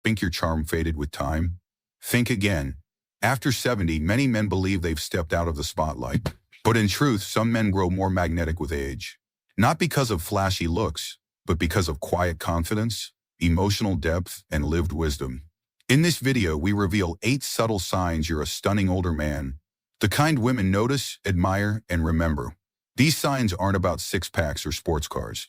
Think your charm faded with time? Think again. After 70, many men believe they've stepped out of the spotlight. But in truth, some men grow more magnetic with age. Not because of flashy looks, but because of quiet confidence, emotional depth, and lived wisdom. In this video, we reveal 8 subtle signs you're a stunning older man, the kind women notice, admire, and remember. These signs aren't about six-packs or sports cars.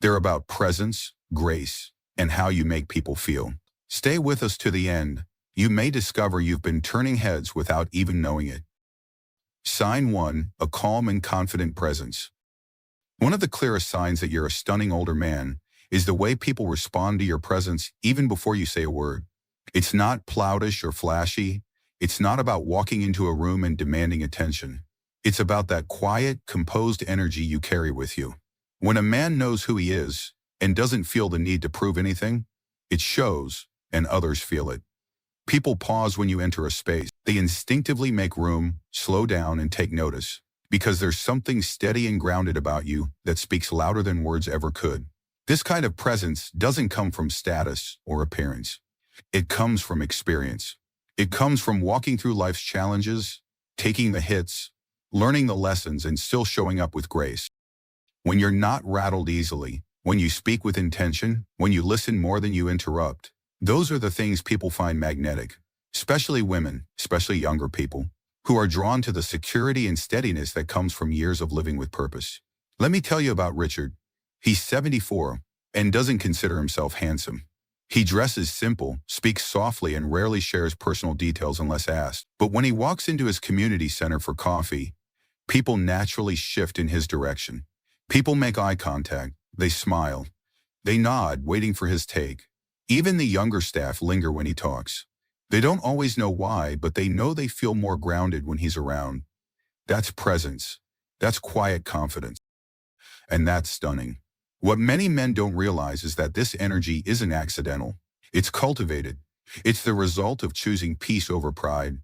They're about presence, grace, and how you make people feel. Stay with us to the end. You may discover you've been turning heads without even knowing it. Sign 1, a calm and confident presence. One of the clearest signs that you're a stunning older man is the way people respond to your presence even before you say a word. It's not ploudish or flashy. It's not about walking into a room and demanding attention. It's about that quiet, composed energy you carry with you. When a man knows who he is and doesn't feel the need to prove anything, it shows, and others feel it. People pause when you enter a space. They instinctively make room, slow down, and take notice, because there's something steady and grounded about you that speaks louder than words ever could. This kind of presence doesn't come from status or appearance. It comes from experience. It comes from walking through life's challenges, taking the hits, learning the lessons, and still showing up with grace. When you're not rattled easily, when you speak with intention, when you listen more than you interrupt, those are the things people find magnetic, especially women, especially younger people, who are drawn to the security and steadiness that comes from years of living with purpose. Let me tell you about Richard. He's 74 and doesn't consider himself handsome. He dresses simple, speaks softly, and rarely shares personal details unless asked. But when he walks into his community center for coffee, people naturally shift in his direction. People make eye contact, they smile, they nod, waiting for his take. Even the younger staff linger when he talks. They don't always know why, but they know they feel more grounded when he's around. That's presence. That's quiet confidence. And that's stunning. What many men don't realize is that this energy isn't accidental. It's cultivated. It's the result of choosing peace over pride,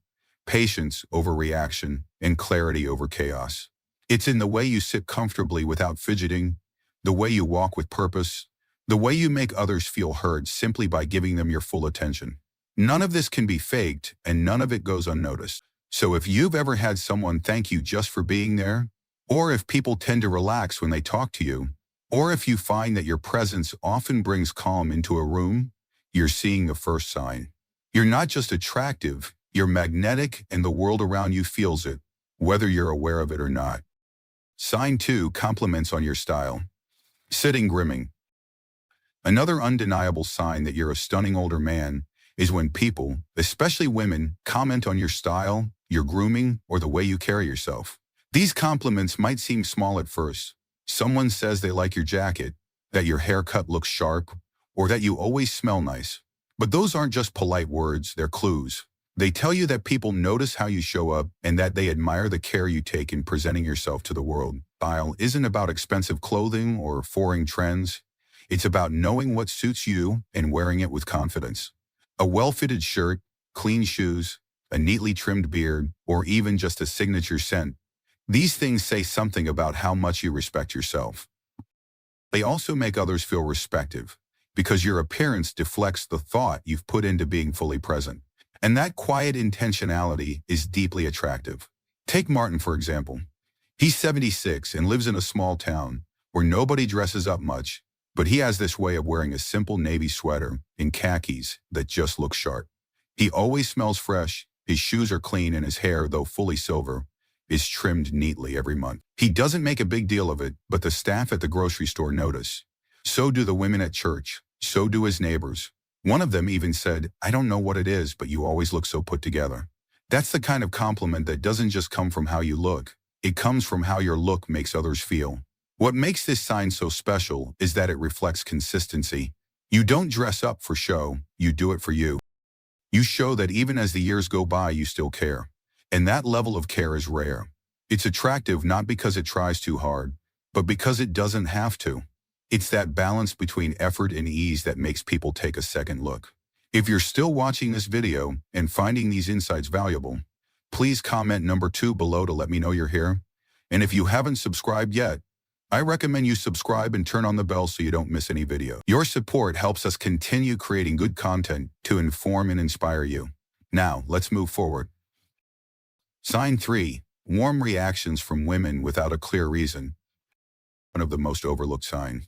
patience over reaction, and clarity over chaos. It's in the way you sit comfortably without fidgeting, the way you walk with purpose, the way you make others feel heard simply by giving them your full attention. None of this can be faked, and none of it goes unnoticed. So if you've ever had someone thank you just for being there, or if people tend to relax when they talk to you, or if you find that your presence often brings calm into a room, you're seeing the first sign. You're not just attractive, you're magnetic, and the world around you feels it, whether you're aware of it or not. Sign 2, compliments on your style. Sitting grimming. Another undeniable sign that you're a stunning older man is when people, especially women, comment on your style, your grooming, or the way you carry yourself. These compliments might seem small at first. Someone says they like your jacket, that your haircut looks sharp, or that you always smell nice. But those aren't just polite words, they're clues. They tell you that people notice how you show up and that they admire the care you take in presenting yourself to the world. Style isn't about expensive clothing or foreign trends. It's about knowing what suits you and wearing it with confidence. A well-fitted shirt, clean shoes, a neatly trimmed beard, or even just a signature scent. These things say something about how much you respect yourself. They also make others feel respected, because your appearance deflects the thought you've put into being fully present. And that quiet intentionality is deeply attractive. Take Martin, for example. He's 76 and lives in a small town where nobody dresses up much, but he has this way of wearing a simple navy sweater in khakis that just looks sharp. He always smells fresh, his shoes are clean, and his hair, though fully silver, is trimmed neatly every month. He doesn't make a big deal of it, but the staff at the grocery store notice. So do the women at church. So do his neighbors. One of them even said, "I don't know what it is, but you always look so put together." That's the kind of compliment that doesn't just come from how you look. It comes from how your look makes others feel. What makes this sign so special is that it reflects consistency. You don't dress up for show, you do it for you. You show that even as the years go by, you still care. And that level of care is rare. It's attractive not because it tries too hard, but because it doesn't have to. It's that balance between effort and ease that makes people take a second look. If you're still watching this video and finding these insights valuable, please comment number 2 below to let me know you're here. And if you haven't subscribed yet, I recommend you subscribe and turn on the bell so you don't miss any video. Your support helps us continue creating good content to inform and inspire you. Now, let's move forward. Sign 3. Warm reactions from women without a clear reason. One of the most overlooked signs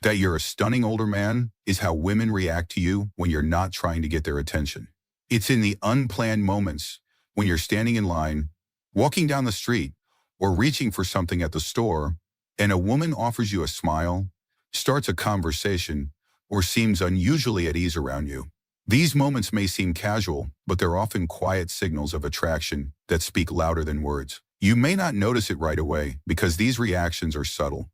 that you're a stunning older man is how women react to you when you're not trying to get their attention. It's in the unplanned moments when you're standing in line, walking down the street, or reaching for something at the store, and a woman offers you a smile, starts a conversation, or seems unusually at ease around you. These moments may seem casual, but they're often quiet signals of attraction that speak louder than words. You may not notice it right away because these reactions are subtle.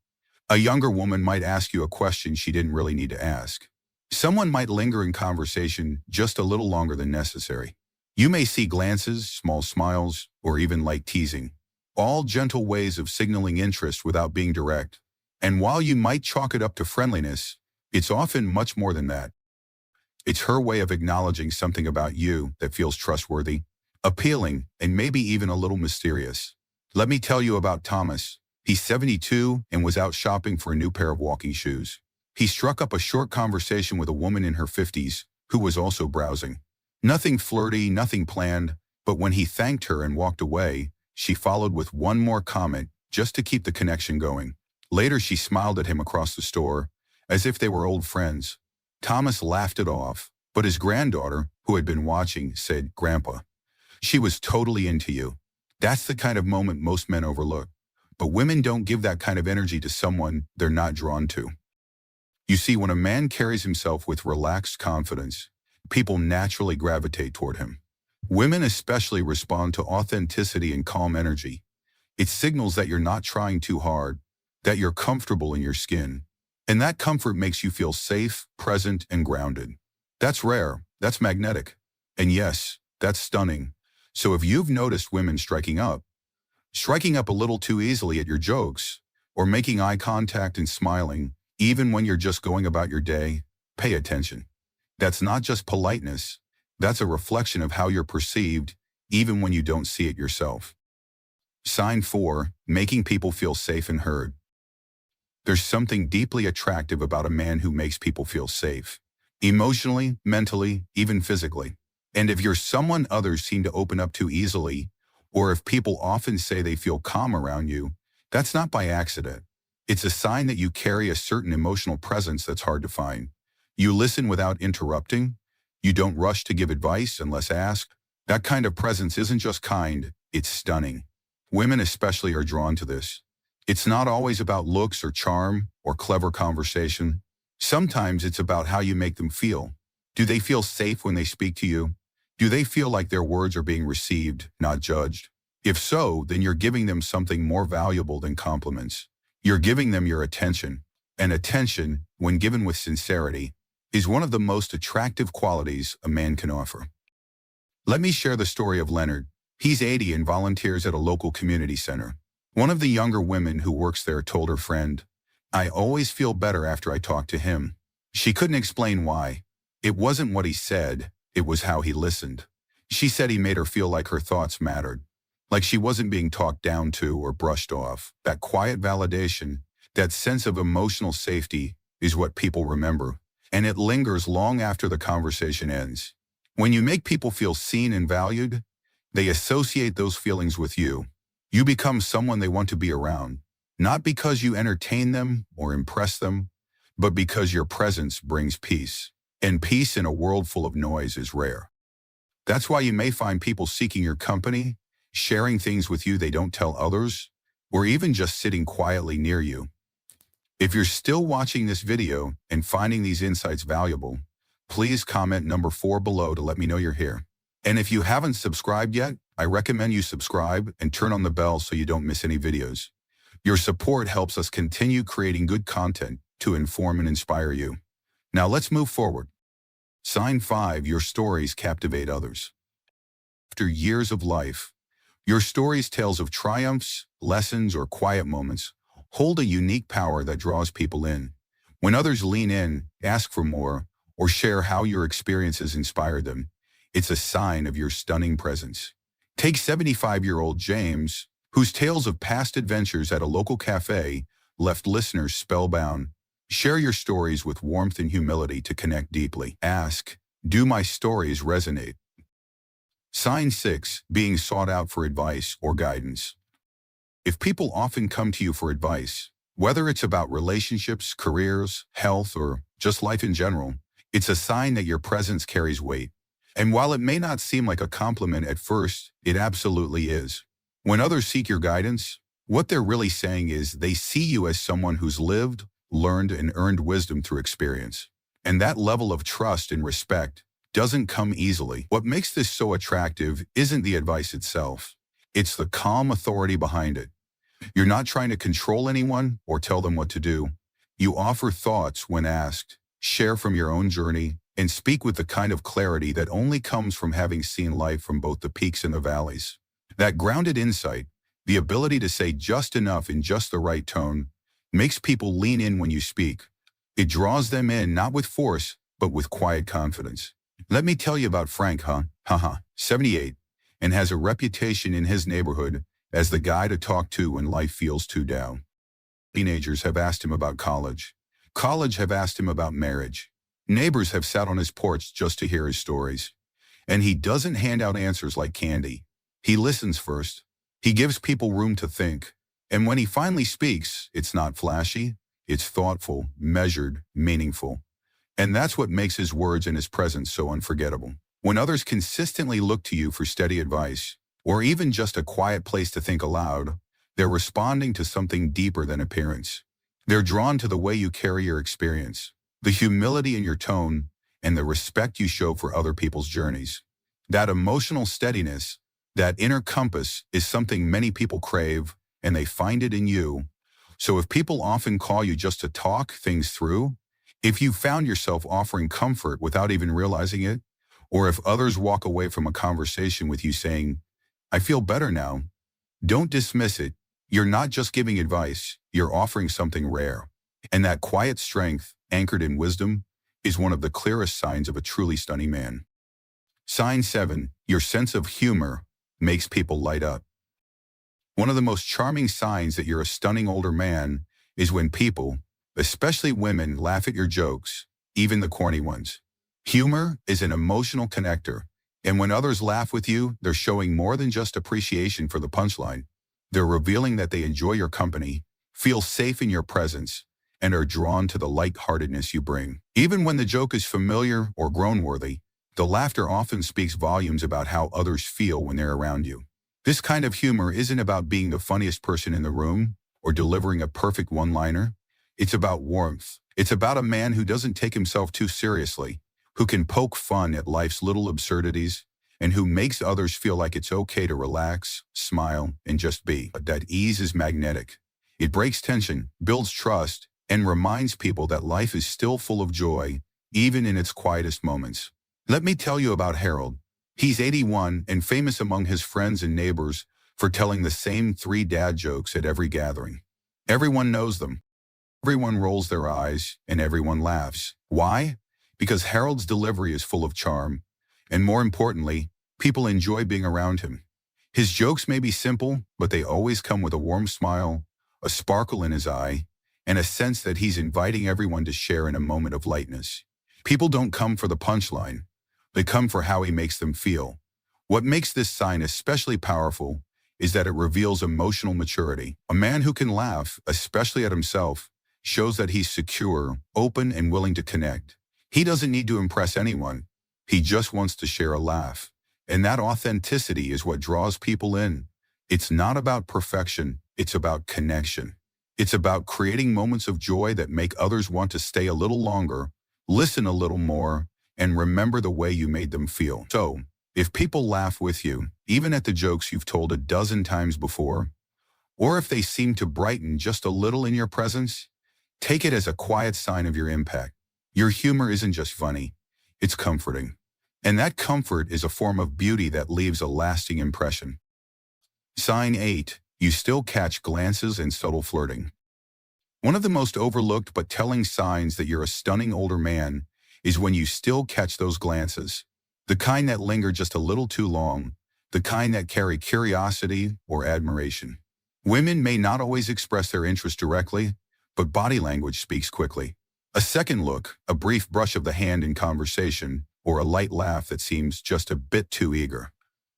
A younger woman might ask you a question she didn't really need to ask. Someone might linger in conversation just a little longer than necessary. You may see glances, small smiles, or even light teasing, all gentle ways of signaling interest without being direct. And while you might chalk it up to friendliness, it's often much more than that. It's her way of acknowledging something about you that feels trustworthy, appealing, and maybe even a little mysterious. Let me tell you about Thomas. He's 72 and was out shopping for a new pair of walking shoes. He struck up a short conversation with a woman in her 50s who was also browsing. Nothing flirty, nothing planned, but when he thanked her and walked away, she followed with one more comment just to keep the connection going. Later, she smiled at him across the store, as if they were old friends. Thomas laughed it off, but his granddaughter, who had been watching, said, "Grandpa, she was totally into you." That's the kind of moment most men overlook. But women don't give that kind of energy to someone they're not drawn to. You see, when a man carries himself with relaxed confidence, people naturally gravitate toward him. Women especially respond to authenticity and calm energy. It signals that you're not trying too hard, that you're comfortable in your skin. And that comfort makes you feel safe, present, and grounded. That's rare, that's magnetic. And yes, that's stunning. So if you've noticed women striking up a little too easily at your jokes, or making eye contact and smiling, even when you're just going about your day, pay attention. That's not just politeness, that's a reflection of how you're perceived, even when you don't see it yourself. Sign 4, making people feel safe and heard. There's something deeply attractive about a man who makes people feel safe, emotionally, mentally, even physically. And if you're someone others seem to open up to easily, or if people often say they feel calm around you, that's not by accident. It's a sign that you carry a certain emotional presence that's hard to find. You listen without interrupting. You don't rush to give advice unless asked. That kind of presence isn't just kind, it's stunning. Women especially are drawn to this. It's not always about looks or charm or clever conversation. Sometimes it's about how you make them feel. Do they feel safe when they speak to you? Do they feel like their words are being received, not judged? If so, then you're giving them something more valuable than compliments. You're giving them your attention. And attention, when given with sincerity, is one of the most attractive qualities a man can offer. Let me share the story of Leonard. He's 80 and volunteers at a local community center. One of the younger women who works there told her friend, "I always feel better after I talk to him." She couldn't explain why. It wasn't what he said. It was how he listened. She said he made her feel like her thoughts mattered, like she wasn't being talked down to or brushed off. That quiet validation, that sense of emotional safety is what people remember, and it lingers long after the conversation ends. When you make people feel seen and valued, they associate those feelings with you. You become someone they want to be around, not because you entertain them or impress them, but because your presence brings peace. And peace in a world full of noise is rare. That's why you may find people seeking your company, sharing things with you they don't tell others, or even just sitting quietly near you. If you're still watching this video and finding these insights valuable, please comment number 4 below to let me know you're here. And if you haven't subscribed yet, I recommend you subscribe and turn on the bell so you don't miss any videos. Your support helps us continue creating good content to inform and inspire you. Now let's move forward. Sign 5, your stories captivate others. After years of life, your stories, tales of triumphs, lessons, or quiet moments, hold a unique power that draws people in. When others lean in, ask for more, or share how your experiences inspired them, it's a sign of your stunning presence. Take 75-year-old James, whose tales of past adventures at a local cafe left listeners spellbound. Share your stories with warmth and humility to connect deeply. Ask, do my stories resonate? Sign 6, being sought out for advice or guidance. If people often come to you for advice, whether it's about relationships, careers, health, or just life in general, it's a sign that your presence carries weight. And while it may not seem like a compliment at first, it absolutely is. When others seek your guidance, what they're really saying is they see you as someone who's lived, learned, and earned wisdom through experience. And that level of trust and respect doesn't come easily. What makes this so attractive isn't the advice itself. It's the calm authority behind it. You're not trying to control anyone or tell them what to do. You offer thoughts when asked, share from your own journey, and speak with the kind of clarity that only comes from having seen life from both the peaks and the valleys. That grounded insight, the ability to say just enough in just the right tone, makes people lean in when you speak. It draws them in not with force, but with quiet confidence. Let me tell you about Frank, 78, and has a reputation in his neighborhood as the guy to talk to when life feels too down. Teenagers have asked him about college. College have asked him about marriage. Neighbors have sat on his porch just to hear his stories. And he doesn't hand out answers like candy. He listens first. He gives people room to think. And when he finally speaks, it's not flashy. It's thoughtful, measured, meaningful. And that's what makes his words and his presence so unforgettable. When others consistently look to you for steady advice, or even just a quiet place to think aloud, they're responding to something deeper than appearance. They're drawn to the way you carry your experience, the humility in your tone, and the respect you show for other people's journeys. That emotional steadiness, that inner compass, is something many people crave, and they find it in you. So if people often call you just to talk things through, if you found yourself offering comfort without even realizing it, or if others walk away from a conversation with you saying, I feel better now, don't dismiss it. You're not just giving advice, you're offering something rare. And that quiet strength, anchored in wisdom, is one of the clearest signs of a truly stunning man. Sign 7, your sense of humor makes people light up. One of the most charming signs that you're a stunning older man is when people, especially women, laugh at your jokes, even the corny ones. Humor is an emotional connector, and when others laugh with you, they're showing more than just appreciation for the punchline. They're revealing that they enjoy your company, feel safe in your presence, and are drawn to the light-heartedness you bring. Even when the joke is familiar or groan-worthy, the laughter often speaks volumes about how others feel when they're around you. This kind of humor isn't about being the funniest person in the room or delivering a perfect one-liner. It's about warmth. It's about a man who doesn't take himself too seriously, who can poke fun at life's little absurdities, and who makes others feel like it's okay to relax, smile, and just be. But that ease is magnetic. It breaks tension, builds trust, and reminds people that life is still full of joy, even in its quietest moments. Let me tell you about Harold. He's 81 and famous among his friends and neighbors for telling the same 3 dad jokes at every gathering. Everyone knows them. Everyone rolls their eyes, and everyone laughs. Why? Because Harold's delivery is full of charm, and more importantly, people enjoy being around him. His jokes may be simple, but they always come with a warm smile, a sparkle in his eye, and a sense that he's inviting everyone to share in a moment of lightness. People don't come for the punchline. They come for how he makes them feel. What makes this sign especially powerful is that it reveals emotional maturity. A man who can laugh, especially at himself, shows that he's secure, open, and willing to connect. He doesn't need to impress anyone. He just wants to share a laugh. And that authenticity is what draws people in. It's not about perfection. It's about connection. It's about creating moments of joy that make others want to stay a little longer, listen a little more, and remember the way you made them feel. So, if people laugh with you, even at the jokes you've told a dozen times before, or if they seem to brighten just a little in your presence, take it as a quiet sign of your impact. Your humor isn't just funny, it's comforting. And that comfort is a form of beauty that leaves a lasting impression. Sign 8, you still catch glances and subtle flirting. One of the most overlooked but telling signs that you're a stunning older man is when you still catch those glances. The kind that linger just a little too long, the kind that carry curiosity or admiration. Women may not always express their interest directly, but body language speaks quickly. A second look, a brief brush of the hand in conversation, or a light laugh that seems just a bit too eager.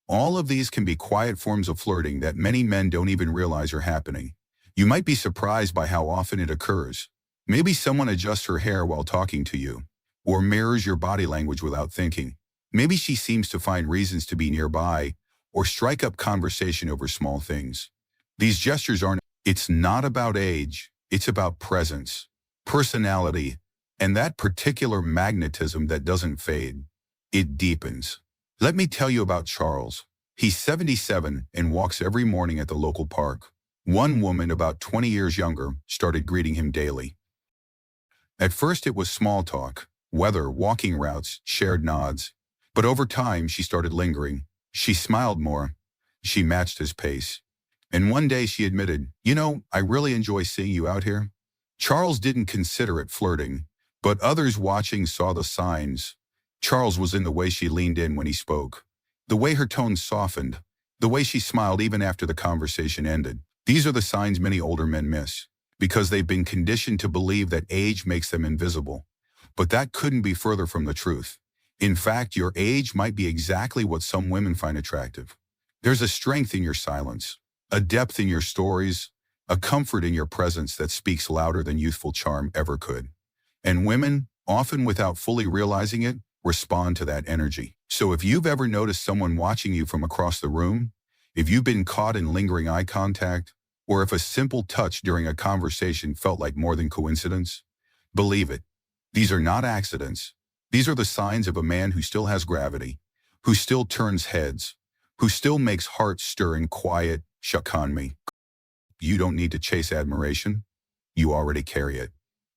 All of these can be quiet forms of flirting that many men don't even realize are happening. You might be surprised by how often it occurs. Maybe someone adjusts her hair while talking to you, or mirrors your body language without thinking. Maybe she seems to find reasons to be nearby, or strike up conversation over small things. These gestures it's not about age, it's about presence, personality, and that particular magnetism that doesn't fade. It deepens. Let me tell you about Charles. He's 77 and walks every morning at the local park. One woman, about 20 years younger, started greeting him daily. At first it was small talk, weather, walking routes, shared nods. But over time she started lingering. She smiled more. She matched his pace. And one day she admitted, "You know, I really enjoy seeing you out here." Charles didn't consider it flirting, but others watching saw the signs. Charles was in the way she leaned in when he spoke, the way her tone softened, the way she smiled even after the conversation ended. These are the signs many older men miss, because they've been conditioned to believe that age makes them invisible. But that couldn't be further from the truth. In fact, your age might be exactly what some women find attractive. There's a strength in your silence, a depth in your stories, a comfort in your presence that speaks louder than youthful charm ever could. And women, often without fully realizing it, respond to that energy. So if you've ever noticed someone watching you from across the room, if you've been caught in lingering eye contact, or if a simple touch during a conversation felt like more than coincidence, believe it. These are not accidents. These are the signs of a man who still has gravity, who still turns heads, who still makes hearts stir in quiet, "Shuck on me." You don't need to chase admiration. You already carry it.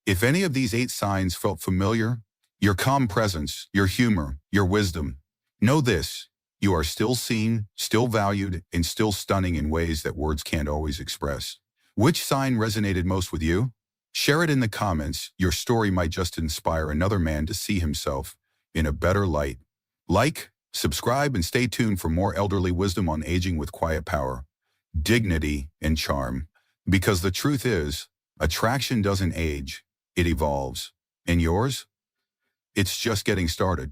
If any of these 8 signs felt familiar, your calm presence, your humor, your wisdom, know this: you are still seen, still valued, and still stunning in ways that words can't always express. Which sign resonated most with you? Share it in the comments. Your story might just inspire another man to see himself in a better light. Like, subscribe, and stay tuned for more elderly wisdom on aging with quiet power, dignity, and charm. Because the truth is, attraction doesn't age, it evolves. And yours? It's just getting started.